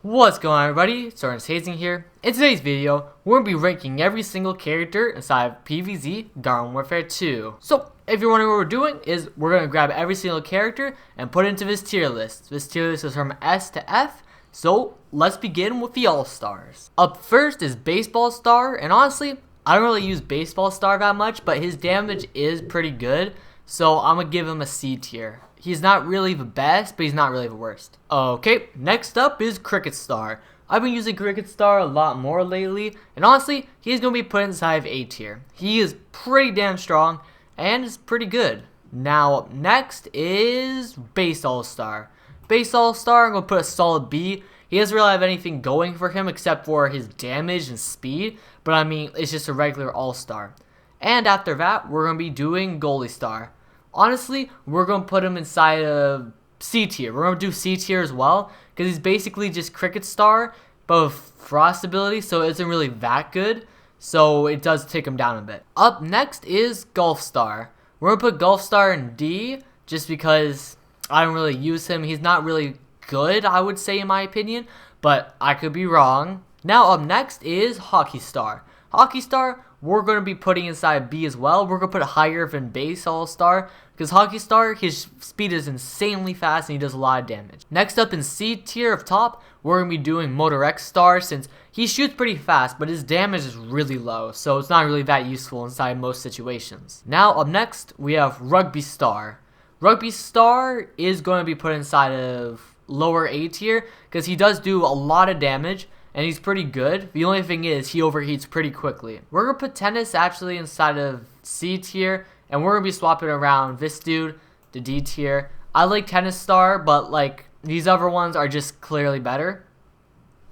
What's going on, everybody? seriousness here. In today's video, we're going to be ranking every single character inside of PvZ Garden Warfare 2. So, if you're wondering what we're doing, is we're going to grab every single character and put it into this tier list. This tier list is from S to F, so let's begin with the All-Stars. Up first is Baseball Star, and honestly, I don't really use Baseball Star that much, but his damage is pretty good, so I'm going to give him a C tier. He's not really the best, but he's not really the worst. Okay, next up is Cricket Star. I've been using Cricket Star a lot more lately, and honestly, he's going to be put inside of A tier. He is pretty damn strong, and is pretty good. Now, up next is Base All-Star. Base All-Star, I'm going to put a solid B. He doesn't really have anything going for him except for his damage and speed, but I mean, it's just a regular All-Star. And after that, we're going to be doing Goalie Star. Honestly, we're going to put him inside of C tier. We're going to do C tier as well, because he's basically just Cricket Star, but with Frost ability, so it isn't really that good, so it does take him down a bit. Up next is Golf Star. We're going to put Golf Star in D, just because I don't really use him. He's not really good, I would say, in my opinion, but I could be wrong. Now up next is Hockey Star. Hockey Star, we're going to be putting inside B as well. We're going to put it higher than Base All-Star, because Hockey Star, his speed is insanely fast and he does a lot of damage. Next up in C tier of top, we're going to be doing Motor X Star, since he shoots pretty fast, but his damage is really low, so it's not really that useful inside most situations. Now up next, we have Rugby Star. Rugby Star is going to be put inside of lower A tier, because he does do a lot of damage, and he's pretty good. The only thing is, he overheats pretty quickly. We're going to put Tennis actually inside of C tier, and we're going to be swapping around this dude to D tier. I like Tennis Star, but like these other ones are just clearly better.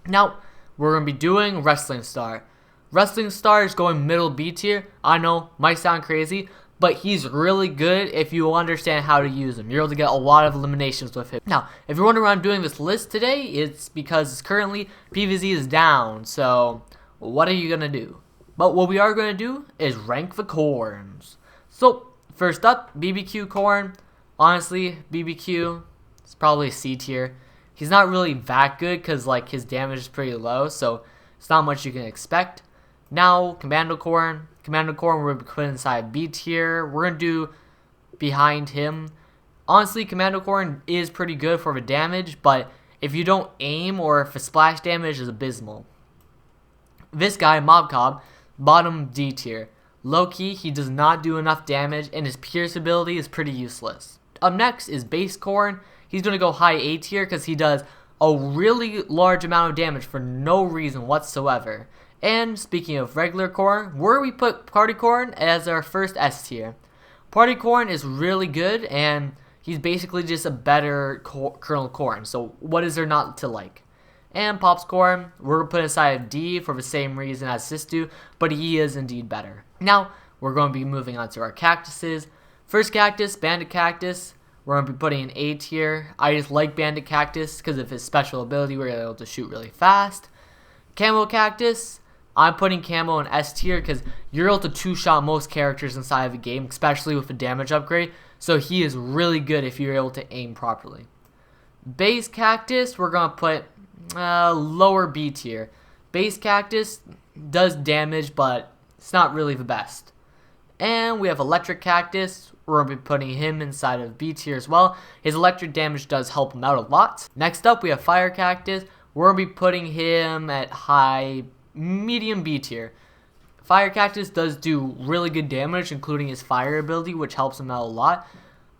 Now, we're going to be doing Wrestling Star. Wrestling Star is going middle B tier. I know, might sound crazy, but he's really good if you understand how to use him. You're able to get a lot of eliminations with him. Now, if you're wondering why I'm doing this list today, it's because currently PvZ is down, so what are you going to do? But what we are going to do is rank the corns. So, first up, BBQ corn. Honestly, BBQ is probably C tier. He's not really that good because like his damage is pretty low, so it's not much you can expect. Now, Commando corn. Commando corn we're going to put inside B tier. We're going to do behind him. Honestly, Commando corn is pretty good for the damage, but if you don't aim or if the splash damage is abysmal. This guy, Mob Cobb, bottom D tier. Low-key, he does not do enough damage, and his Pierce ability is pretty useless. Up next is Base Corn. He's going to go high A tier because he does a really large amount of damage for no reason whatsoever. And speaking of regular corn, where we put Party Corn as our first S tier. Party Corn is really good, and he's basically just a better kernel corn. So what is there not to like? And Pops Corn, we're going to put inside of D for the same reason as this dude, but he is indeed better. Now, we're going to be moving on to our cactuses. First cactus, Bandit Cactus. We're going to be putting in A tier. I just like Bandit Cactus because of his special ability where you're able to shoot really fast. Camo Cactus, I'm putting Camo in S tier because you're able to two-shot most characters inside of the game, especially with the damage upgrade. So he is really good if you're able to aim properly. Base Cactus, we're going to put lower B tier. Base Cactus does damage, but it's not really the best. And we have Electric Cactus. We're going to be putting him inside of B tier as well. His electric damage does help him out a lot. Next up, we have Fire Cactus. We're going to be putting him at medium B tier. Fire Cactus does do really good damage, including his fire ability, which helps him out a lot.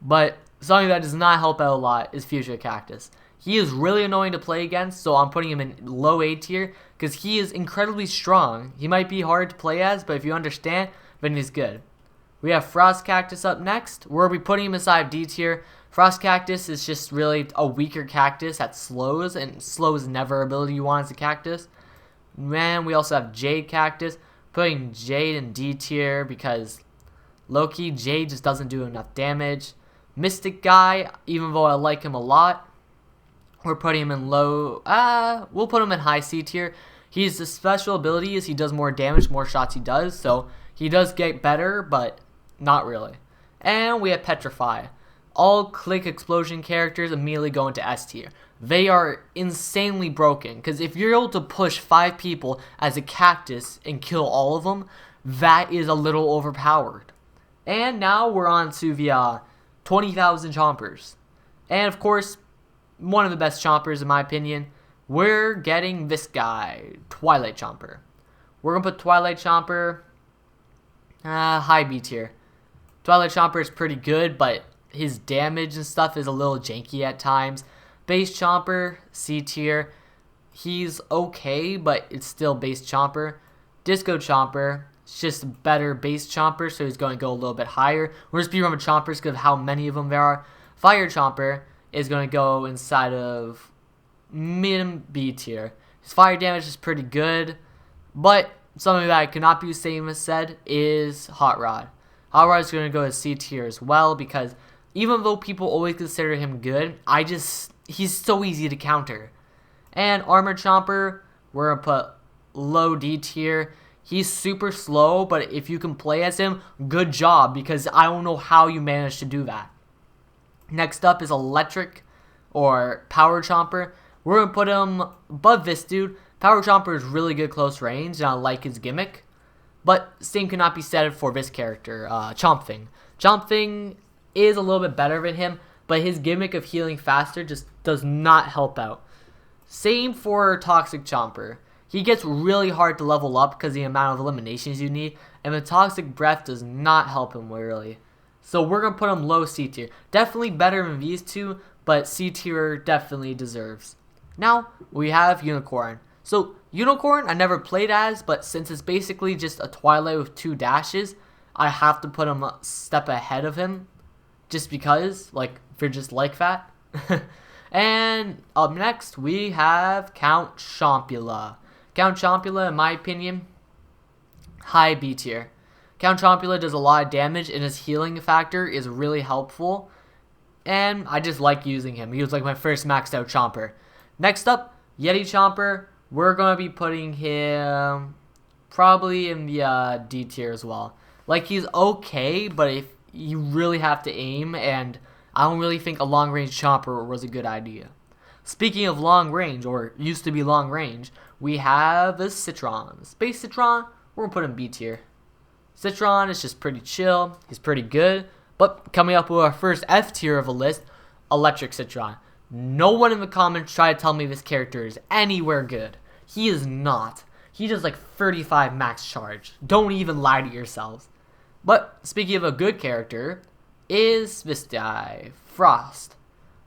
But something that does not help out a lot is Fuchsia Cactus. He is really annoying to play against, so I'm putting him in low A tier because he is incredibly strong. He might be hard to play as, but if you understand, then he's good. We have Frost Cactus up next. We'll be putting him inside D tier. Frost Cactus is just really a weaker cactus that slows, and slow is never ability you want as a cactus. Man, we also have Jade Cactus. Putting Jade in D tier because low-key Jade just doesn't do enough damage. Mystic Guy, even though I like him a lot, we're putting him in low, we'll put him in high C tier. His special ability is he does more damage, more shots he does, so he does get better, but not really. And we have Petrify. All Click Explosion characters immediately go into S tier. they are insanely broken. Because if you're able to push 5 people as a Cactus and kill all of them, that is a little overpowered. And now we're on to the 20,000 Chompers. And of course, one of the best Chompers in my opinion, we're getting this guy, Twilight Chomper. We're going to put Twilight Chomper high B tier. Twilight Chomper is pretty good, but his damage and stuff is a little janky at times. Base Chomper, C tier. He's okay, but it's still base Chomper. Disco Chomper, it's just a better base Chomper, so he's going to go a little bit higher. We're just speedrun with Chompers because of how many of them there are. Fire Chomper is going to go inside of mid B tier. His fire damage is pretty good, but something that I cannot be same as said is Hot Rod. Hot Rod is going to go to C tier as well because even though people always consider him good, he's so easy to counter. And Armor Chomper, we're going to put low D tier. He's super slow, but if you can play as him, good job, because I don't know how you managed to do that. Next up is Electric or Power Chomper. We're going to put him above this dude. Power Chomper is really good close range, and I like his gimmick. But same cannot be said for this character, Chomp Thing. Chomp Thing is a little bit better than him, but his gimmick of healing faster just does not help out. Same for Toxic Chomper. He gets really hard to level up because of the amount of eliminations you need, and the Toxic Breath does not help him really. So we're going to put him low C tier. Definitely better than these two, but C tier definitely deserves. Now we have Unicorn. So Unicorn I never played as, but since it's basically just a Twilight with 2 dashes, I have to put him a step ahead of him. Just because, like, they're just like that. And up next, we have Count Chompula. Count Chompula, in my opinion, high B tier. Count Chompula does a lot of damage, and his healing factor is really helpful. And I just like using him. He was like my first maxed out Chomper. Next up, Yeti Chomper. We're going to be putting him probably in the D tier as well. Like, he's okay, but if you really have to aim, and I don't really think a long range Chomper was a good idea. Speaking of long range, or used to be long range, we have the Citron. Space Citron, we're going to put him B tier. Citron is just pretty chill. He's pretty good. But coming up with our first F tier of a list, Electric Citron. No one in the comments try to tell me this character is anywhere good. He is not. He does like 35 max charge. Don't even lie to yourselves. But speaking of a good character, is this guy, Frost.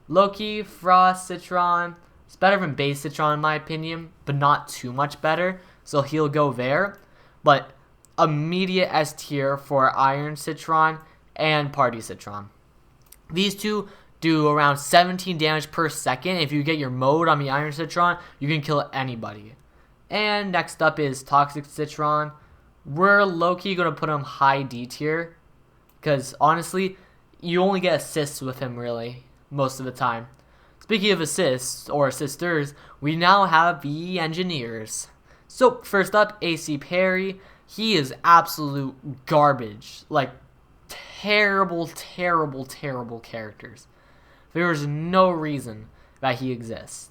Low-key, Frost, Citron. It's better than base Citron in my opinion, but not too much better. So he'll go there. But immediate S tier for Iron Citron and Party Citron. These two do around 17 damage per second. If you get your mode on the Iron Citron, you can kill anybody. And next up is Toxic Citron. We're low-key going to put him high D tier, because honestly, you only get assists with him really, most of the time. Speaking of assists, or assisters, we now have the Engineers. So, first up, AC Parry. He is absolute garbage. Like, terrible, terrible, terrible characters. There is no reason that he exists.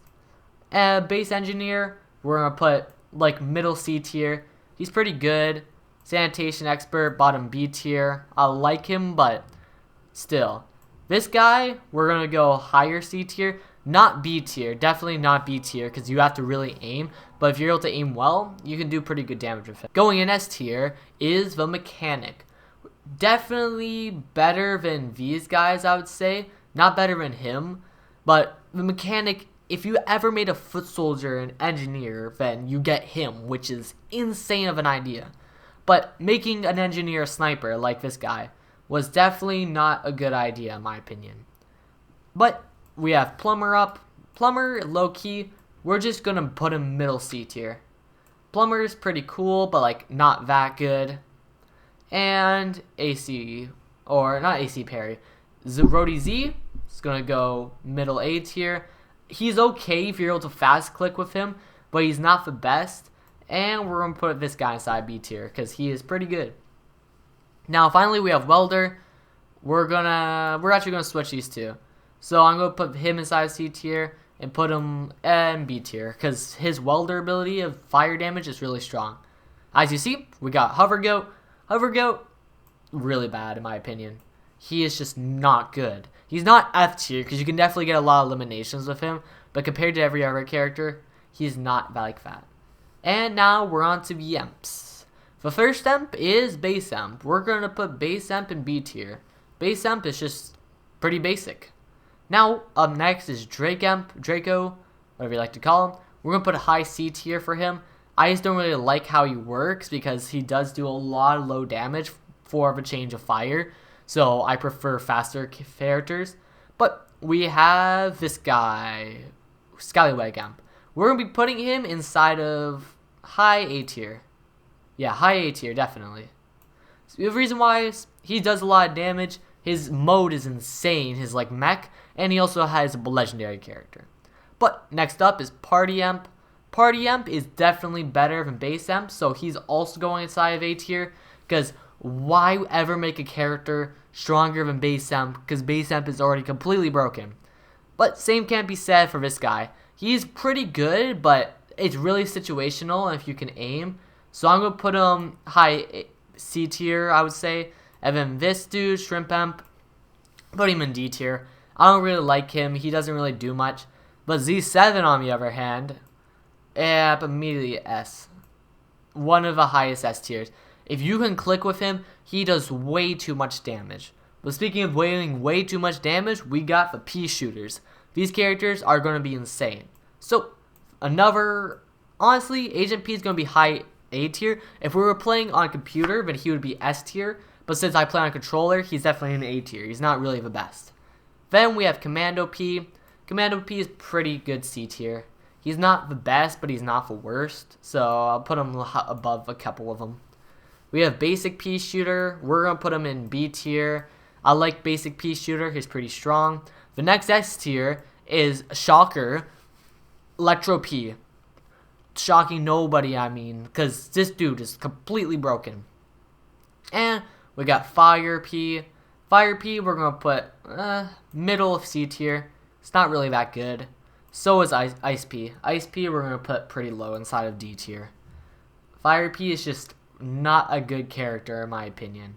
Base Engineer, we're going to put, like, middle C tier. He's pretty good. Sanitation Expert, bottom B tier. I like him, but still. This guy, we're going to go higher C tier. Not B tier. Definitely not B tier, because you have to really aim. But if you're able to aim well, you can do pretty good damage with him. Going in S tier is the Mechanic. Definitely better than these guys, I would say. Not better than him. But the Mechanic, if you ever made a foot soldier an engineer, then you get him, which is insane of an idea. But making an engineer a sniper like this guy was definitely not a good idea in my opinion. But we have Plumber up. Plumber, low-key, we're just going to put him middle C tier. Plumber is pretty cool, but like not that good. And AC, or not AC Parry, Rody Z is going to go middle A tier. He's okay if you're able to fast click with him, but he's not the best. And we're going to put this guy inside B tier because he is pretty good. Now, finally, we have Welder. We're actually going to switch these two. So I'm going to put him inside C tier and put him in B tier because his welder ability of fire damage is really strong. As you see, we got Hover Goat. Hover Goat, really bad in my opinion. He is just not good. He's not F tier because you can definitely get a lot of eliminations with him, but compared to every other character, he's not like that. And now we're on to the Emps. The first Emp is Base Emp. We're going to put Base Emp in B tier. Base Emp is just pretty basic. Now, up next is Draco, whatever you like to call him. We're going to put a high C tier for him. I just don't really like how he works because he does do a lot of low damage for the change of fire. So I prefer faster characters. But we have this guy, Scallywag Emp. We're going to be putting him inside of high A tier. Yeah, high A tier, definitely. So the reason why is he does a lot of damage. His mode is insane, his like mech, and he also has a legendary character. But next up is Party Emp. Party Emp is definitely better than Base Emp, so he's also going inside of A tier. Because why ever make a character stronger than Base Emp? Because Base Emp is already completely broken. But same can't be said for this guy. He's pretty good, but it's really situational if you can aim. So I'm going to put him high C tier, I would say. And then this dude, Shrimp Emp, put him in D tier. I don't really like him. He doesn't really do much. But Z7, on the other hand, immediately S. One of the highest S tiers. If you can click with him, he does way too much damage. But speaking of doing way too much damage, we got the Peashooters. These characters are going to be insane. So, honestly, Agent P is going to be high A tier. If we were playing on a computer, then he would be S tier. But since I play on a controller, he's definitely an A tier. He's not really the best. Then we have Commando P. Commando P is pretty good C tier. He's not the best, but he's not the worst. So I'll put him above a couple of them. We have Basic Peashooter. We're going to put him in B tier. I like Basic Peashooter. He's pretty strong. The next S tier is Shocker, Electro P. Shocking nobody, I mean, because this dude is completely broken. And we got Fire P. Fire P, we're going to put middle of C tier. It's not really that good. So is Ice P. Ice P, we're going to put pretty low inside of D tier. Fire P is just not a good character, in my opinion.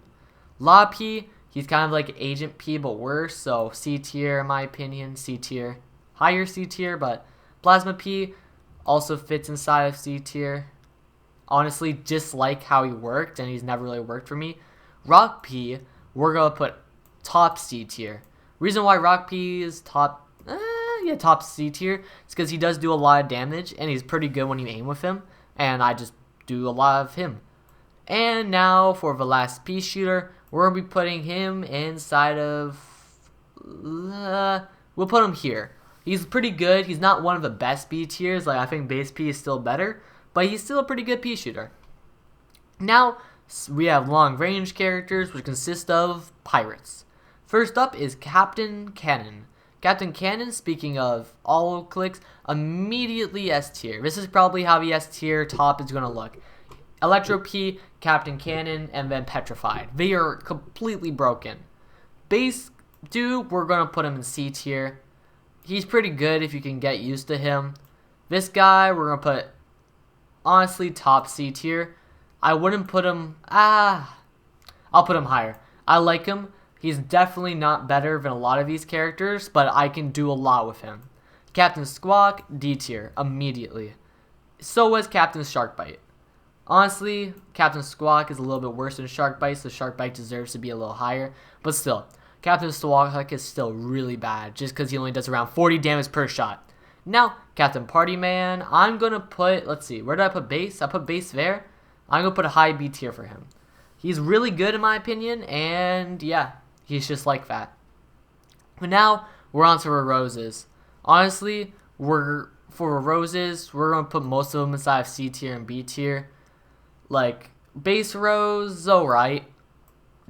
Law P, he's kind of like Agent P, but worse. So C tier, in my opinion. C tier. Higher C tier, but Plasma P also fits inside of C tier. Honestly, just like how he worked, and he's never really worked for me. Rock P, we're going to put top C tier. Reason why Rock P is top C tier is because he does do a lot of damage, and he's pretty good when you aim with him, and I just do a lot of him. And now for the last Peashooter, we're going to be putting him inside of, we'll put him here. He's pretty good. He's not one of the best B tiers, like I think Base P is still better, but he's still a pretty good Peashooter. Now, we have long range characters, which consist of pirates. First up is Captain Cannon. Captain Cannon, speaking of all clicks, immediately S tier. This is probably how the S tier top is going to look. Electro P, Captain Cannon, and then Petrified. They are completely broken. Base dude, we're going to put him in C tier. He's pretty good if you can get used to him. This guy, we're going to put, honestly, top C tier. I wouldn't put him, I'll put him higher. I like him. He's definitely not better than a lot of these characters, but I can do a lot with him. Captain Squawk, D tier, immediately. So was Captain Sharkbite. Honestly, Captain Squawk is a little bit worse than Sharkbite, so Sharkbite deserves to be a little higher. But still, Captain Squawk is still really bad, just because he only does around 40 damage per shot. Now, Captain Partyman, I'm going to put, let's see, where did I put base? I put base there. I'm going to put a high B tier for him. He's really good in my opinion, and yeah, he's just like that. But now, we're on to our roses. Honestly, for roses, we're going to put most of them inside of C tier and B tier. Like, base Rose, alright.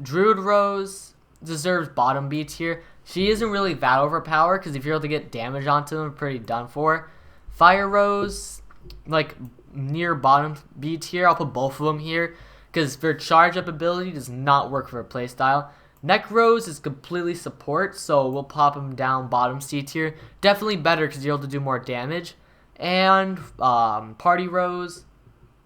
Druid Rose deserves bottom B tier. She isn't really that overpowered, because if you're able to get damage onto them, pretty done for. Fire Rose, like, near bottom B tier. I'll put both of them here, because their charge up ability does not work for a playstyle. Necros is completely support, so we'll pop him down bottom C tier. Definitely better because you're able to do more damage. And Party Rose,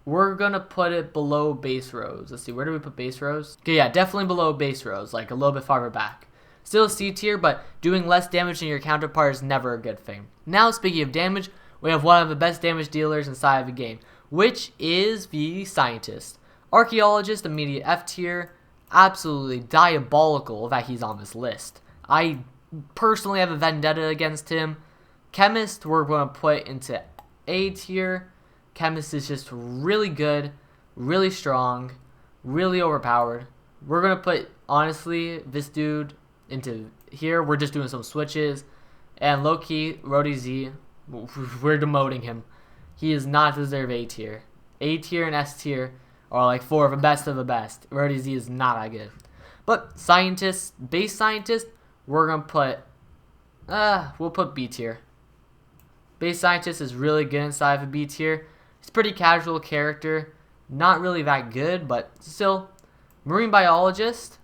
we're going to put it below Base Rose. Let's see, where do we put Base Rose? Okay, yeah, definitely below Base Rose, like a little bit farther back. Still C tier, but doing less damage than your counterpart is never a good thing. Now, speaking of damage, we have one of the best damage dealers inside of the game, which is the Scientist. Archaeologist, immediate F tier. Absolutely diabolical that he's on this list. I personally have a vendetta against him. Chemist, we're going to put into A tier. Chemist is just really good, really strong, really overpowered. We're going to put, honestly, this dude into here. We're just doing some switches. And low-key, Rody Z, we're demoting him. He does not deserve A tier. A tier and S tier are like four of the best. Rody Z is not that good. But Scientist, Base Scientist, we're going to put, we'll put B tier. Base Scientist is really good inside of a B tier. He's a pretty casual character. Not really that good, but still. Marine Biologist,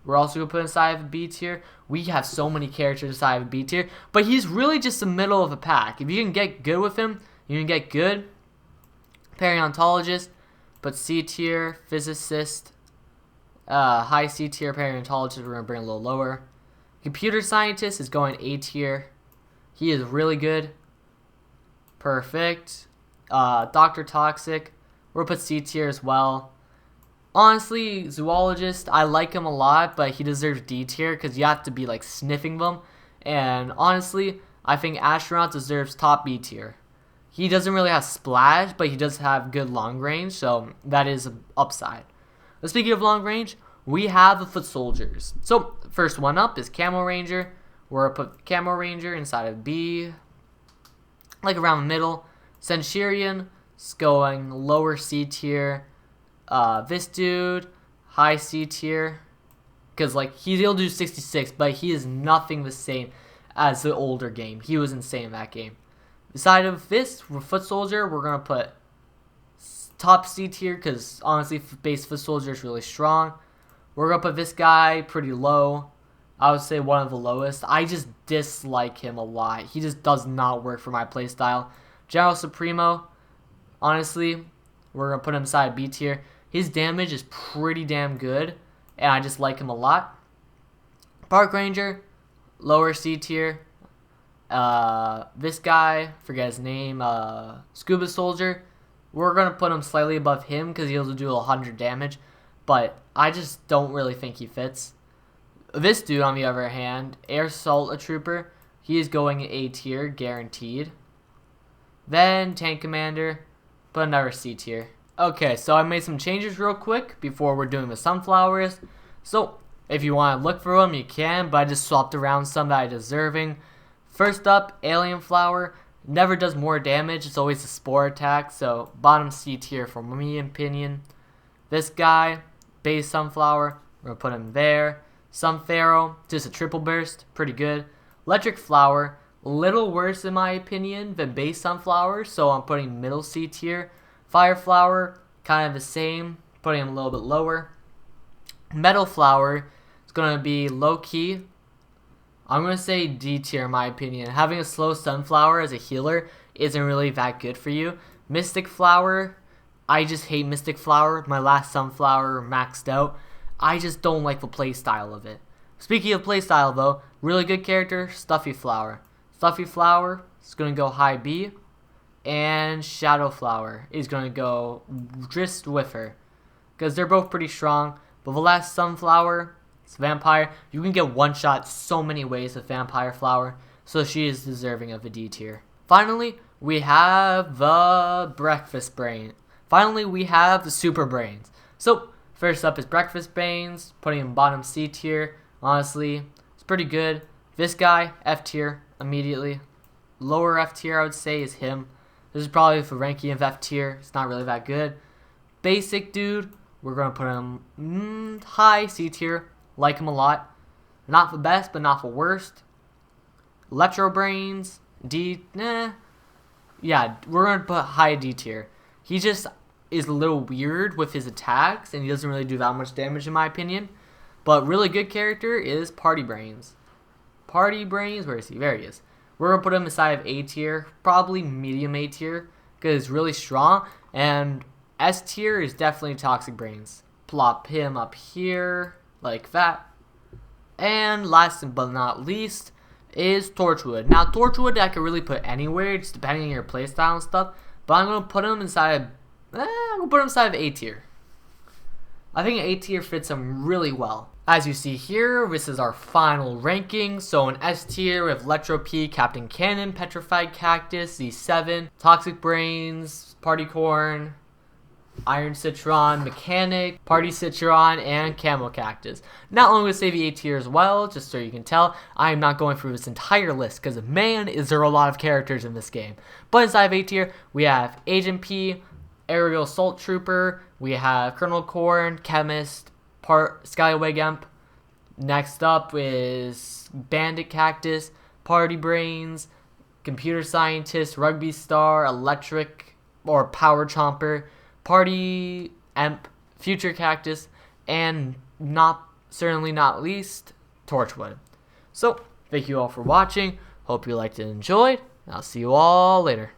we're also going to put inside of a B tier. We have so many characters inside of a B tier, but he's really just the middle of the pack. If you can get good with him, you can get good. Paleontologist, but C tier. Physicist, high C tier. Paleontologist, we're going to bring a little lower. Computer Scientist is going A tier. He is really good. Perfect. Dr. Toxic, we'll put C tier as well. Honestly, Zoologist, I like him a lot, but he deserves D tier because you have to be like sniffing them. And honestly, I think Astronaut deserves top B tier. He doesn't really have splash, but he does have good long range, so that is an upside. But speaking of long range, we have the Foot Soldiers. So first one up is Camo Ranger. We're going to put Camo Ranger inside of B, like around the middle. Centurion is going lower C tier. This dude, high C tier, because like he'll do 66, but he is nothing the same as the older game. He was insane in that game. Beside of this, Foot Soldier, we're gonna put top C tier because honestly, base Foot Soldier is really strong. We're gonna put this guy pretty low. I would say one of the lowest. I just dislike him a lot. He just does not work for my playstyle. General Supremo, honestly, we're going to put him inside B tier. His damage is pretty damn good, and I just like him a lot. Park Ranger, lower C tier. This guy, forget his name, Scuba Soldier, we're going to put him slightly above him because he'll do 100 damage, but I just don't really think he fits. This dude, on the other hand, Air Assault Trooper, he is going A tier, guaranteed. Then Tank Commander, put another C tier. Okay, so I made some changes real quick before we're doing the sunflowers. So if you want to look for them, you can, but I just swapped around some that I'm deserving. First up, Alien Flower. Never does more damage. It's always a spore attack, so bottom C tier for me opinion. This guy, Base Sunflower, we're going to put him there. Sunpharaoh, just a triple burst, pretty good. Electric Flower, a little worse in my opinion than Base Sunflower, so I'm putting middle C tier. Fire Flower, kind of the same, putting him a little bit lower. Metal Flower is going to be low key. I'm going to say D tier in my opinion. Having a slow Sunflower as a healer isn't really that good for you. Mystic Flower, I just hate Mystic Flower. My last Sunflower maxed out. I just don't like the playstyle of it. Speaking of playstyle though, really good character, Stuffy Flower. Stuffy Flower is going to go high B. And Shadow Flower is going to go just with her. Because they're both pretty strong. But the last Sunflower, it's Vampire. You can get one shot so many ways with Vampire Flower. So she is deserving of a D tier. Finally, we have the Breakfast Brain. Finally, we have the Super Brains. So, first up is Breakfast Brains. Putting him bottom C tier. Honestly, it's pretty good. This guy, F tier immediately. Lower F tier, I would say, is him. This is probably the ranking of F tier. It's not really that good. Basic dude, we're going to put him high C tier. Like him a lot. Not the best, but not the worst. Electro Brains, D, yeah, we're going to put high D tier. He just is a little weird with his attacks, and he doesn't really do that much damage in my opinion. But really good character is Party Brainz. Party Brainz, where is he? There he is. We're going to put him inside of A tier, probably medium A tier, because it's really strong. And S tier is definitely Toxic Brainz. Plop him up here, like that. And last but not least is Torchwood. Now, Torchwood I could really put anywhere, just depending on your playstyle and stuff. But I'm going to put him inside of, A tier. I think A tier fits him really well. As you see here, this is our final ranking. So in S tier, we have Electro P, Captain Cannon, Petrified Cactus, Z7, Toxic Brainz, Party Corn, Iron Citron, Mechanic, Party Citron, and Camo Cactus. Now I'm going to say the A tier as well, just so you can tell. I am not going through this entire list, because man, is there a lot of characters in this game. But inside of A tier, we have Agent P, Aerial Assault Trooper, we have Colonel Corn, Chemist, Skyway Imp. Next up is Bandit Cactus, Party Brainz, Computer Scientist, Rugby Star, Electric or Power Chomper, Party Imp, Future Cactus, and certainly not least, Torchwood. So, thank you all for watching. Hope you liked and enjoyed. I'll see you all later.